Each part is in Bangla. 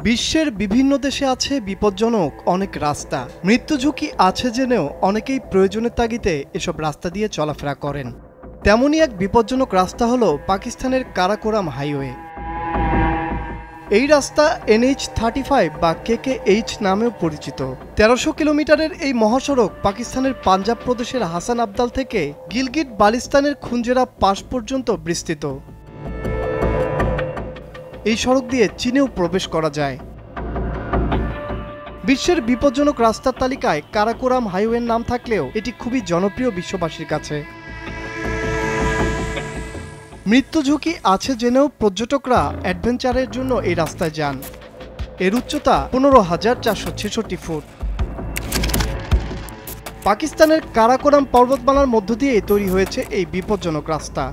বিশ্বের বিভিন্ন দেশে আছে বিপজ্জনক অনেক রাস্তা। মৃত্যু ঝুঁকি আছে জেনেও অনেকেই প্রয়োজনের তাগিদে এসব রাস্তা দিয়ে চলাফেরা করেন। তেমনই এক বিপজ্জনক রাস্তা হলো পাকিস্তানের কারাকোরাম হাইওয়ে। এই রাস্তা NH-35 বা KKH নামেও পরিচিত। 1300 কিলোমিটারের এই মহাসড়ক পাকিস্তানের পাঞ্জাব প্রদেশের হাসান আবদাল থেকে গিলগিট বালিস্তানের খুঞ্জেরা পাস পর্যন্ত বিস্তৃত। এই সড়ক দিয়ে চীনেও প্রবেশ করা যায়। বিশ্বের বিপজ্জনক রাস্তার তালিকায় কারাকোরাম হাইওয়ের নাম থাকলেও এটি খুবই জনপ্রিয় বিশ্ববাসীর কাছে। মৃত্যু ঝুঁকি আছে জেনেও পর্যটকরা অ্যাডভেঞ্চারের জন্য এই রাস্তায় যান। এর উচ্চতা 15,466 ফুট। পাকিস্তানের কারাকোরাম পর্বতমালার মধ্য দিয়ে তৈরি হয়েছে এই বিপজ্জনক রাস্তা।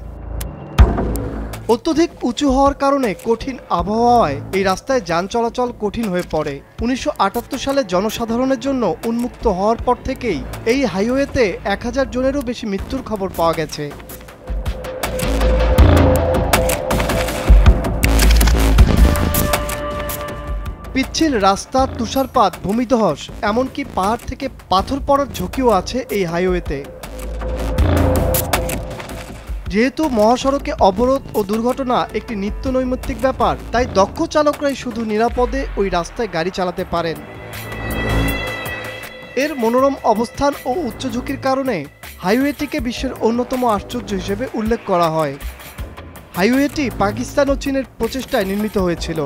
অত্যধিক উঁচু হওয়ার কারণে কঠিন আবহাওয়ায় এই রাস্তায় যান চলাচল কঠিন হয়ে পড়ে। 1978 সালে জনসাধারণের জন্য উন্মুক্ত হওয়ার পর থেকেই এই হাইওয়েতে 1000 জনেরও বেশি মৃত্যুর খবর পাওয়া গেছে। পিচ্ছিল রাস্তা, তুষারপাত, ভূমিধস, এমনকি পাহাড় থেকে পাথর পড়ার ঝুঁকিও আছে এই হাইওয়েতে। যেহেতু মহাসড়কে অবরোধ ও দুর্ঘটনা একটি নিত্য নৈমিত্তিক ব্যাপার, তাই দক্ষ চালকরাই শুধু নিরাপদে ওই রাস্তায় গাড়ি চালাতে পারেন। এর মনোরম অবস্থান ও উচ্চ ঝুঁকির কারণে হাইওয়েটিকে বিশ্বের অন্যতম আশ্চর্য হিসেবে উল্লেখ করা হয়। হাইওয়েটি পাকিস্তান ও চীনের প্রচেষ্টায় নির্মিত হয়েছিল।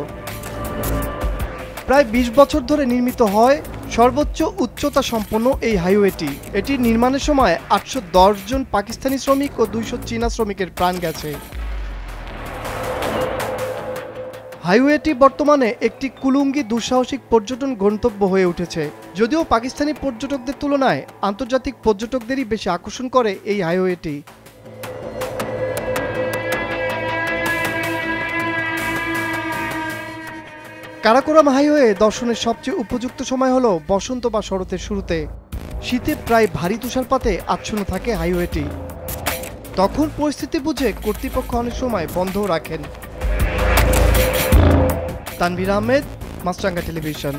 প্রায় 20 বছর ধরে নির্মিত হয় সর্বোচ্চ উচ্চতা সম্পন্ন এই হাইওয়েটি। এটি নির্মাণের সময় 810 জন পাকিস্তানি শ্রমিক ও 200 চীনা শ্রমিকের প্রাণ গেছে। হাইওয়েটি বর্তমানে একটি কুলুঙ্গি দুঃসাহসিক পর্যটন গন্তব্য হয়ে উঠেছে। যদিও পাকিস্তানি পর্যটকদের তুলনায় আন্তর্জাতিক পর্যটকদেরই বেশি আকর্ষণ করে এই হাইওয়েটি। কারাকোরাম হাইওয়ে দর্শনের সবচেয়ে উপযুক্ত সময় হলো বসন্ত বা শরতের শুরুতে। শীতে প্রায় ভারী তুষারপাতে আচ্ছন্ন থাকে হাইওয়েটি। তখন পরিস্থিতি বুঝে কর্তৃপক্ষ অনেক সময় বন্ধও রাখেন। তানভীর আহমেদ, মাছরাঙ্গা টেলিভিশন।